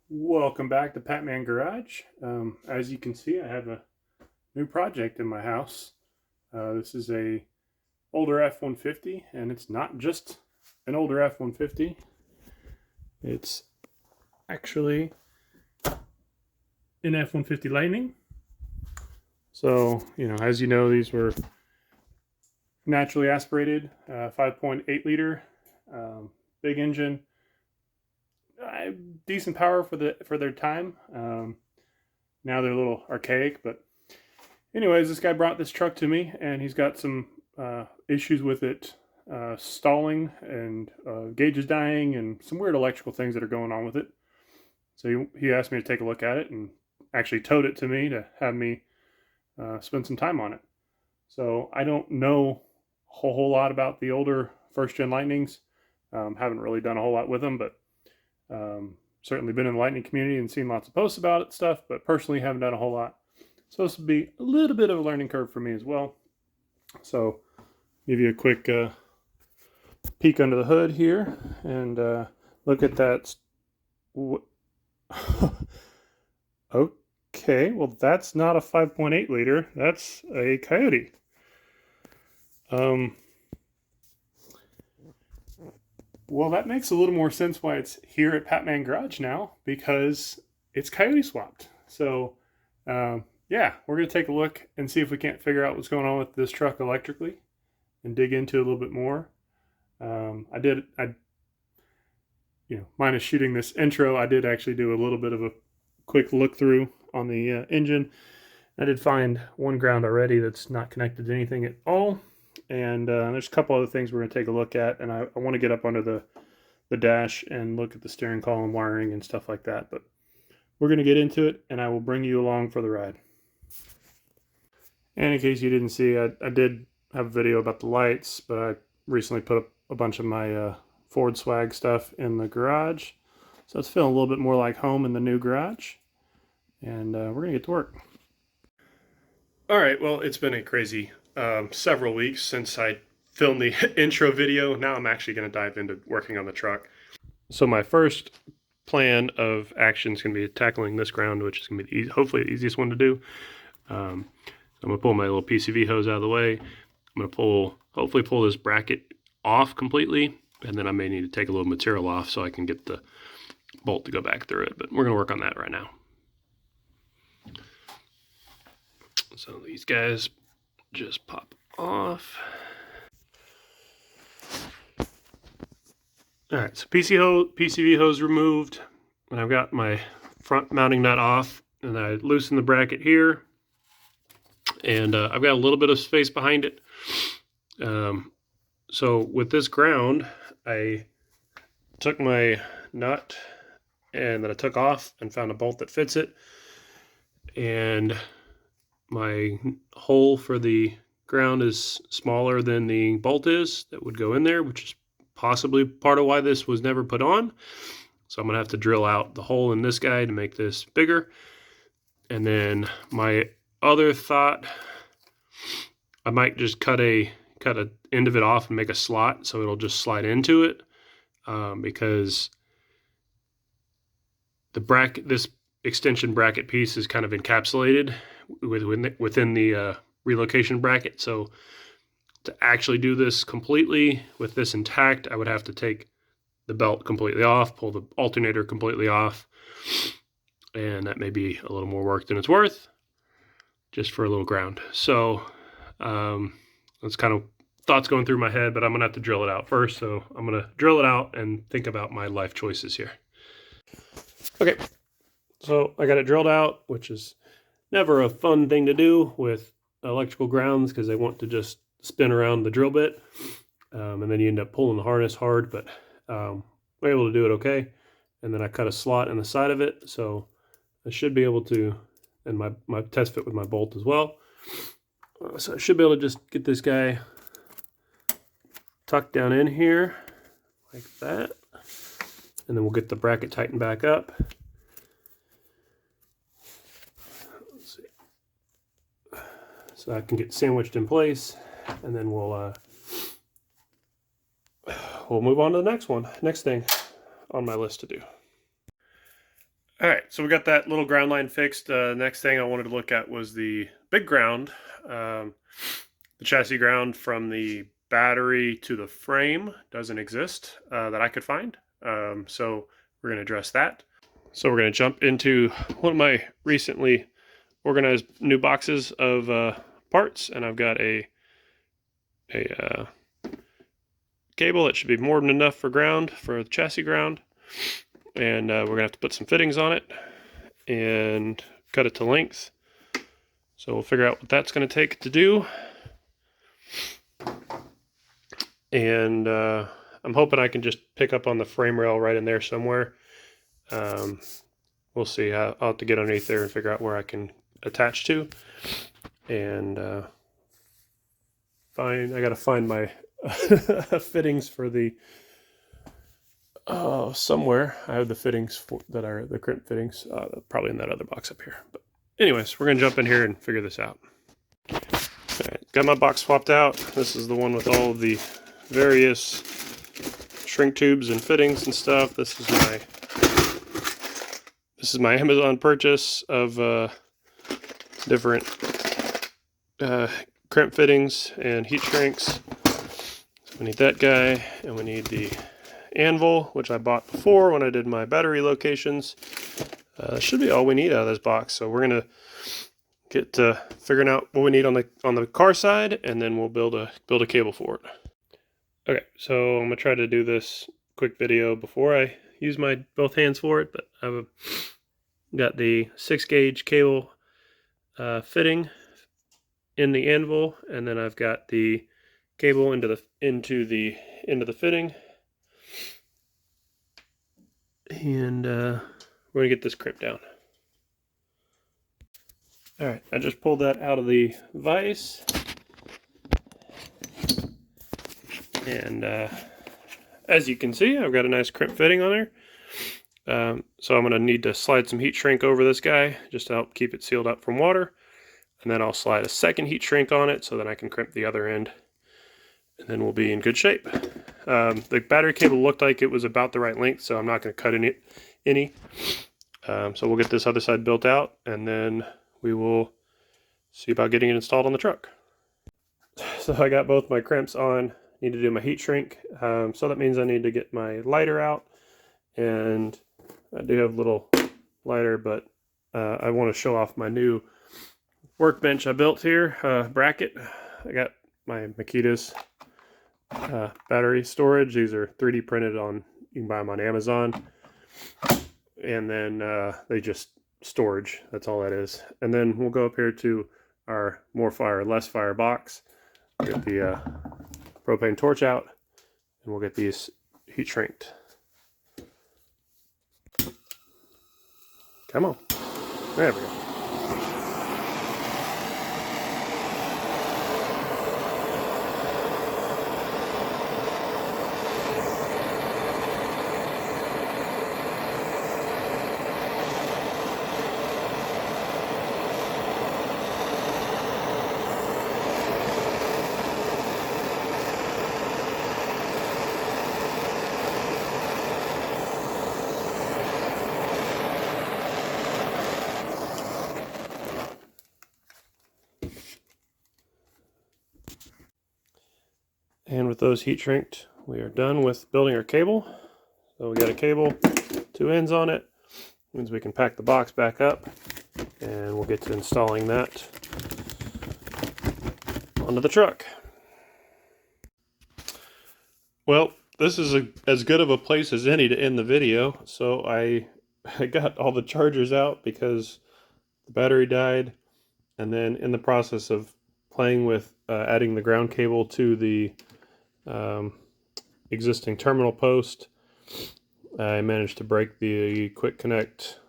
Welcome back to Patman Garage. As you can see, I have a new project in my house. This is a older F-150, and it's not just an older F-150. It's actually an F-150 Lightning. So, as you know, these were naturally aspirated, 5.8 liter, big engine, decent power for their time. Now they're a little archaic, but anyways, this guy brought this truck to me, and he's got some issues with it stalling and gauges dying and some weird electrical things that are going on with it. So he asked me to take a look at it and actually towed it to me to have me spend some time on it. So I don't know a whole lot about the older first-gen Lightnings. Haven't really done a whole lot with them, but certainly been in the Lightning community and seen lots of posts about it stuff, but personally haven't done a whole lot. So this will be a little bit of a learning curve for me as well. So give you a quick peek under the hood here and look at that. Okay, well that's not a 5.8 liter. That's a Coyote. Well, that makes a little more sense why it's here at Patman Garage now, because it's Coyote swapped. So yeah, we're going to take a look and see if we can't figure out what's going on with this truck electrically and dig into it a little bit more. Minus shooting this intro, I did actually do a little bit of a quick look through on the engine. I did find one ground already that's not connected to anything at all. And there's a couple other things we're going to take a look at. And I want to get up under the dash and look at the steering column wiring and stuff like that. But we're going to get into it, and I will bring you along for the ride. And in case you didn't see, I did have a video about the lights, but I recently put up a bunch of my Ford swag stuff in the garage. So it's feeling a little bit more like home in the new garage. And we're going to get to work. All right, well, it's been a crazy several weeks since I filmed the intro video. Now I'm actually going to dive into working on the truck. So my first plan of action is going to be tackling this ground, which is going to be hopefully the easiest one to do. I'm going to pull my little PCV hose out of the way. I'm going to hopefully pull this bracket off completely, and then I may need to take a little material off so I can get the bolt to go back through it, but we're going to work on that right now. So these guys just pop off. All right, so PCV hose removed, and I've got my front mounting nut off, and I loosen the bracket here, and I've got a little bit of space behind it. So with this ground, I took my nut and that I took off and found a bolt that fits it, and my hole for the ground is smaller than the bolt is that would go in there, which is possibly part of why this was never put on. So I'm gonna have to drill out the hole in this guy to make this bigger. And then my other thought, I might just cut a end of it off and make a slot so it'll just slide into it, because this extension bracket piece is kind of encapsulated within the relocation bracket. So to actually do this completely with this intact, I would have to take the belt completely off, pull the alternator completely off, and that may be a little more work than it's worth, just for a little ground. So that's kind of thoughts going through my head, but I'm gonna have to drill it out first. So I'm gonna drill it out and think about my life choices here. Okay, so I got it drilled out, which is never a fun thing to do with electrical grounds because they want to just spin around the drill bit, and then you end up pulling the harness hard, but we're able to do it okay. And then I cut a slot in the side of it, so I should be able to, and my test fit with my bolt as well. So I should be able to just get this guy tucked down in here like that, and then we'll get the bracket tightened back up. Let's see. So I can get sandwiched in place, and then we'll move on to the next thing on my list to do. All right, so we got that little ground line fixed. Next thing I wanted to look at was the big ground, the chassis ground from the battery to the frame doesn't exist that I could find. So we're going to address that. So we're going to jump into one of my recently organized new boxes of parts, and I've got a cable that should be more than enough for ground, for the chassis ground, and we're going to have to put some fittings on it and cut it to length. So we'll figure out what that's going to take to do. And I'm hoping I can just pick up on the frame rail right in there somewhere. We'll see. I'll have to get underneath there and figure out where I can attach to. And I got to find my fittings for the somewhere. I have the fittings that are the crimp fittings, probably in that other box up here. But anyways, we're gonna jump in here and figure this out. All right, got my box swapped out. This is the one with all of the various shrink tubes and fittings and stuff. This is my Amazon purchase of different crimp fittings and heat shrinks. So we need that guy, and we need the anvil, which I bought before when I did my battery locations. That should be all we need out of this box. So we're gonna get to figuring out what we need on the car side, and then we'll build a cable for it. Okay, so I'm gonna try to do this quick video before I use my both hands for it. But I've got the 6-gauge cable fitting in the anvil, and then I've got the cable into the fitting. And we're going to get this crimped down. All right, I just pulled that out of the vise. And as you can see, I've got a nice crimp fitting on there. So I'm going to need to slide some heat shrink over this guy just to help keep it sealed up from water. And then I'll slide a second heat shrink on it so that I can crimp the other end. And then we'll be in good shape. The battery cable looked like it was about the right length, so I'm not going to cut any. So we'll get this other side built out, and then we will see about getting it installed on the truck. So I got both my crimps on. Need to do my heat shrink. So that means I need to get my lighter out, and I do have a little lighter, but I want to show off my new workbench I built here, bracket. I got my Makitas battery storage. These are 3D printed on, you can buy them on Amazon. And then they just storage, that's all that is. And then we'll go up here to our more fire, less fire box. Get the propane torch out, and we'll get these heat shrinked. Come on. There we go. And with those heat shrinked, we are done with building our cable. So we got a cable, 2 ends on it. Means we can pack the box back up, and we'll get to installing that onto the truck. Well, this is as good of a place as any to end the video. So I got all the chargers out because the battery died, and then in the process of playing with adding the ground cable to the existing terminal post, I managed to break the quick connect,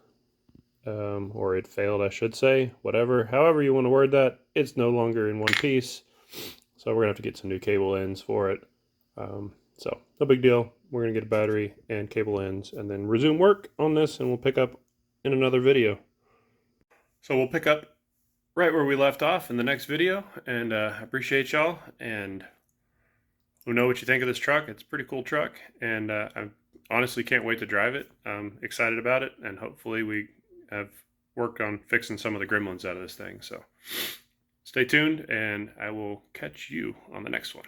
or it failed, I should say, however you want to word that. It's no longer in one piece, so we're gonna have to get some new cable ends for it. So no big deal. We're gonna get a battery and cable ends and then resume work on this, and we'll pick up in another video. So we'll pick up right where we left off in the next video, and I appreciate y'all, and let me know what you think of this truck. It's a pretty cool truck, and honestly can't wait to drive it. I'm excited about it, and hopefully we have worked on fixing some of the gremlins out of this thing. So stay tuned, and I will catch you on the next one.